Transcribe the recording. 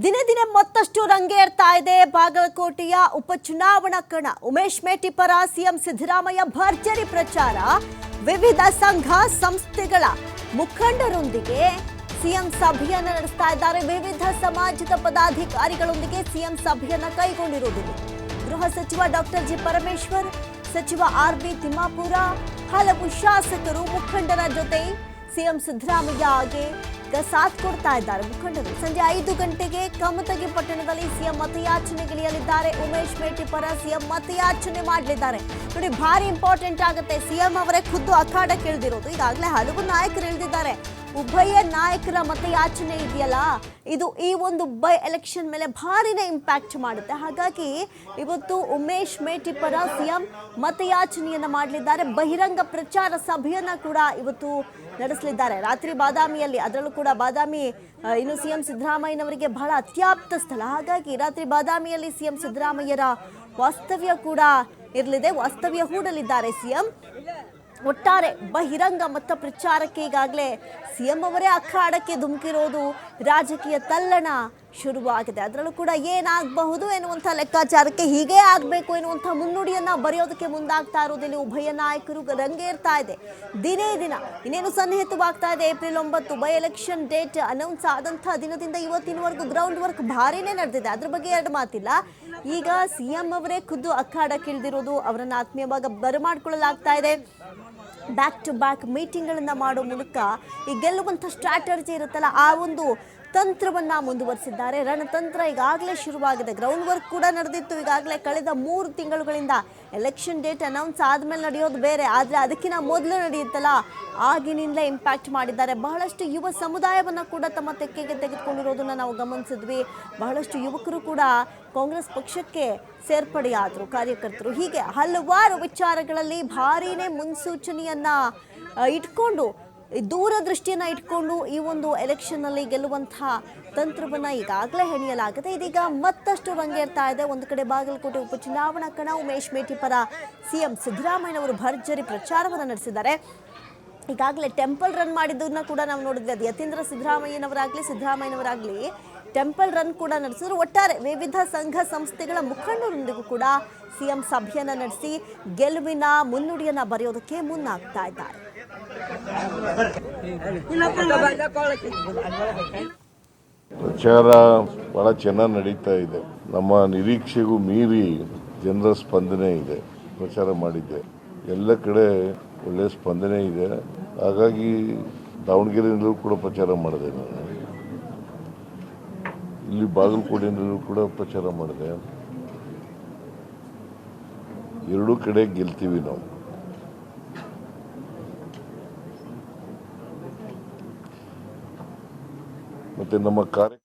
ದಿನೇ ದಿನೇ ಮತ್ತಷ್ಟು ರಂಗೇರ್ತಾ ಇದೆ ಬಾಗಲಕೋಟೆಯ ಉಪಚುನಾವಣಾ ಕಣ. ಉಮೇಶ್ ಮೇಟಿ ಪರ ಸಿಎಂ ಸಿದ್ದರಾಮಯ್ಯ ಭರ್ಜರಿ ಪ್ರಚಾರ. ವಿವಿಧ ಸಂಘ ಸಂಸ್ಥೆಗಳ ಮುಖಂಡರೊಂದಿಗೆ ಸಿಎಂ ಸಭೆಯನ್ನು ನಡೆಸ್ತಾ ಇದ್ದಾರೆ. ವಿವಿಧ ಸಮಾಜದ ಪದಾಧಿಕಾರಿಗಳೊಂದಿಗೆ ಸಿಎಂ ಸಭೆಯನ್ನು ಕೈಗೊಂಡಿರುವುದಿಲ್ಲ. ಗೃಹ ಸಚಿವ ಡಾಕ್ಟರ್ ಜಿ ಪರಮೇಶ್ವರ್, ಸಚಿವ ಆರ್.ಬಿ. ತಿಮ್ಮಾಪುರ, ಹಲವು ಶಾಸಕರು ಮುಖಂಡರ ಜೊತೆ ಸಿಎಂ ಸಿದ್ದರಾಮಯ್ಯಗೆ ಸಾಥ್ ಕೊಡ್ತಾ ಇದ್ದಾರೆ ಮುಖಂಡರು. ಸಂಜೆ 5 ಗಂಟೆಗೆ ಕಮತಗಿ ಪಟ್ಟಣದಲ್ಲಿ ಸಿಎಂ ಮತಯಾಚನೆಗಿಳಿಯಲಿದ್ದಾರೆ. ಉಮೇಶ್ ಮೇಟಿ ಪರ ಸಿಎಂ ಮತಯಾಚನೆ ಮಾಡಲಿದ್ದಾರೆ. ನೋಡಿ, ಭಾರಿ ಇಂಪಾರ್ಟೆಂಟ್ ಆಗುತ್ತೆ. ಸಿಎಂ ಅವರೇ ಖುದ್ದು ಅಖಾಡಕ್ಕೆ ಇಳಿದಿರೋದು. ಈಗಾಗಲೇ ಹಲವು ನಾಯಕರು ಇಳಿದಿದ್ದಾರೆ. ಉಭಯ ನಾಯಕರ ಮತಯಾಚನೆ ಇದೆಯಲ್ಲ, ಇದು ಈ ಒಂದು ಬೈ ಎಲೆಕ್ಷನ್ ಮೇಲೆ ಭಾರಿನೇ ಇಂಪ್ಯಾಕ್ಟ್ ಮಾಡುತ್ತೆ. ಹಾಗಾಗಿ ಇವತ್ತು ಉಮೇಶ್ ಮೇಟಿ ಪರ ಸಿಎಂ ಮತಯಾಚನೆಯನ್ನ ಮಾಡಲಿದ್ದಾರೆ. ಬಹಿರಂಗ ಪ್ರಚಾರ ಸಭೆಯನ್ನ ಕೂಡ ಇವತ್ತು ನಡೆಸಲಿದ್ದಾರೆ. ರಾತ್ರಿ ಬಾದಾಮಿಯಲ್ಲಿ, ಅದರಲ್ಲೂ ಕೂಡ ಬಾದಾಮಿ ಇನ್ನು ಸಿಎಂ ಸಿದ್ದರಾಮಯ್ಯನವರಿಗೆ ಬಹಳ ಅತ್ಯಾಪ್ತ ಸ್ಥಳ. ಹಾಗಾಗಿ ರಾತ್ರಿ ಬಾದಾಮಿಯಲ್ಲಿ ಸಿಎಂ ಸಿದ್ದರಾಮಯ್ಯರ ವಾಸ್ತವ್ಯ ಕೂಡ ಇರಲಿದೆ. ವಾಸ್ತವ್ಯ ಹೂಡಲಿದ್ದಾರೆ ಸಿಎಂ. ಒಟ್ಟಾರೆ ಬಹಿರಂಗ ಮತ ಪ್ರಚಾರಕ್ಕೆ ಈಗಾಗಲೇ ಸಿಎಂ ಅವರೇ ಅಖಾಡಕ್ಕೆ ಧುಮುಕಿರೋದು. ರಾಜಕೀಯ ತಲ್ಲಣ ಶುರುವಾಗಿದೆ. ಅದರಲ್ಲೂ ಕೂಡ ಏನಾಗಬಹುದು ಎನ್ನುವಂಥ ಲೆಕ್ಕಾಚಾರಕ್ಕೆ ಹೀಗೆ ಆಗಬೇಕು ಎನ್ನುವಂಥ ಮುನ್ನುಡಿಯನ್ನ ಬರೆಯೋದಕ್ಕೆ ಮುಂದಾಗ್ತಾ ಇರೋದಿಲ್ಲ. ಉಭಯ ನಾಯಕರು ರಂಗೇರ್ತಾ ಇದೆ. ದಿನೇ ದಿನ ಇನ್ನೇನು ಸನ್ನಿಹಿತವಾಗ್ತಾ ಇದೆ. April 9 by election date announce ಆದಂಥ ದಿನದಿಂದ ಇವತ್ತಿನವರೆಗೂ ಗ್ರೌಂಡ್ ವರ್ಕ್ ಭಾರಿನೇ ನಡೆದಿದೆ. ಅದ್ರ ಬಗ್ಗೆ ಎರಡು ಮಾತಿಲ್ಲ. ಈಗ ಸಿಎಂ ಅವರೇ ಖುದ್ದು ಅಖಾಡಕ್ಕೆ ಇಳಿದಿರೋದು, ಅವರನ್ನು ಆತ್ಮೀಯವಾಗಿ ಬರಮಾಡಿಕೊಳ್ಳಲಾಗ್ತಾ ಇದೆ. ಬ್ಯಾಕ್ ಟು ಬ್ಯಾಕ್ ಮೀಟಿಂಗ್ಗಳನ್ನು ಮಾಡೋ ಮೂಲಕ ಈ ಗೆಲ್ಲುವಂಥ ಸ್ಟ್ರಾಟಜಿ ಇರುತ್ತಲ್ಲ, ಆ ಒಂದು ತಂತ್ರವನ್ನು ಮುಂದುವರಿಸಿದ್ದಾರೆ. ರಣತಂತ್ರ ಈಗಾಗಲೇ ಶುರುವಾಗಿದೆ. ಗ್ರೌಂಡ್ ವರ್ಕ್ ಕೂಡ ನಡೆದಿತ್ತು. ಈಗಾಗಲೇ ಕಳೆದ 3 ತಿಂಗಳುಗಳಿಂದ ಎಲೆಕ್ಷನ್ ಡೇಟ್ ಅನೌನ್ಸ್ ಆದಮೇಲೆ ನಡೆಯೋದು ಬೇರೆ, ಆದರೆ ಅದಕ್ಕಿಂತ ಮೊದಲು ನಡೆಯುತ್ತಲ್ಲ, ಆಗಿನಿಂದಲೇ ಇಂಪ್ಯಾಕ್ಟ್ ಮಾಡಿದ್ದಾರೆ. ಬಹಳಷ್ಟು ಯುವ ಸಮುದಾಯವನ್ನು ಕೂಡ ತಮ್ಮ ತೆಕ್ಕೆಗೆ ತೆಗೆದುಕೊಂಡಿರೋದನ್ನು ನಾವು ಗಮನಿಸಿದ್ವಿ. ಬಹಳಷ್ಟು ಯುವಕರು ಕೂಡ ಕಾಂಗ್ರೆಸ್ ಪಕ್ಷಕ್ಕೆ ಸೇರ್ಪಡೆಯಾದರು, ಕಾರ್ಯಕರ್ತರು. ಹೀಗೆ ಹಲವಾರು ವಿಚಾರಗಳಲ್ಲಿ ಭಾರೀನೇ ಮುನ್ಸೂಚನೆಯನ್ನ ಇಟ್ಕೊಂಡು, ದೂರದೃಷ್ಟಿಯನ್ನು ಇಟ್ಕೊಂಡು ಈ ಒಂದು ಎಲೆಕ್ಷನ್ನಲ್ಲಿ ಗೆಲ್ಲುವಂತಹ ತಂತ್ರವನ್ನು ಈಗಾಗಲೇ ಹೆಣೆಯಲಾಗಿದೆ. ಇದೀಗ ಮತ್ತಷ್ಟು ರಂಗೇರ್ತಾ ಇದೆ. ಒಂದು ಕಡೆ ಬಾಗಲಕೋಟೆ ಉಪಚುನಾವಣಾ ಕಣ. ಉಮೇಶ್ ಮೇಟಿ ಪರ ಸಿಎಂ ಸಿದ್ದರಾಮಯ್ಯನವರು ಭರ್ಜರಿ ಪ್ರಚಾರವನ್ನು ನಡೆಸಿದ್ದಾರೆ. ಈಗಾಗಲೇ ಟೆಂಪಲ್ ರನ್ ಮಾಡಿದ್ದನ್ನ ಕೂಡ ನಾವು ನೋಡಿದ್ವಿ. ಅದು ಯತೀಂದ್ರ ಸಿದ್ದರಾಮಯ್ಯನವರಾಗಲಿ ಟೆಂಪಲ್ ರನ್ ಕೂಡ ನಡೆಸಿದ್ರು. ಒಟ್ಟಾರೆ ವಿವಿಧ ಸಂಘ ಸಂಸ್ಥೆಗಳ ಮುಖಂಡರೊಂದಿಗೂ ಕೂಡ ಸಿಎಂ ಸಭೆಯನ್ನು ನಡೆಸಿ ಗೆಲುವಿನ ಮುನ್ನುಡಿಯನ್ನು ಬರೆಯೋದಕ್ಕೆ ಮುಂದಾಗ್ತಾ ಇದ್ದಾರೆ. ಪ್ರಚಾರ ಬಹಳ ಚೆನ್ನಾಗಿ ನಡೀತಾ ಇದೆ. ನಮ್ಮ ನಿರೀಕ್ಷೆಗೂ ಮೀರಿ ಜನರ ಸ್ಪಂದನೆ ಇದೆ. ಪ್ರಚಾರ ಮಾಡಿದ್ದೆ, ಎಲ್ಲ ಕಡೆ ಒಳ್ಳೆ ಸ್ಪಂದನೆ ಇದೆ. ಹಾಗಾಗಿ ದಾವಣಗೆರೆಯಲ್ಲೂ ಕೂಡ ಪ್ರಚಾರ ಮಾಡಿದೆ. ನಾನು ಇಲ್ಲಿ ಬಾಗಲಕೋಟೆಯಲ್ಲೂ ಕೂಡ ಪ್ರಚಾರ ಮಾಡಿದೆ. ಎರಡೂ ಕಡೆ ಗೆಲ್ತೀವಿ ನಾವು. ಮತ್ತೆ ನಮ್ಮ ಕಾರ್ಯ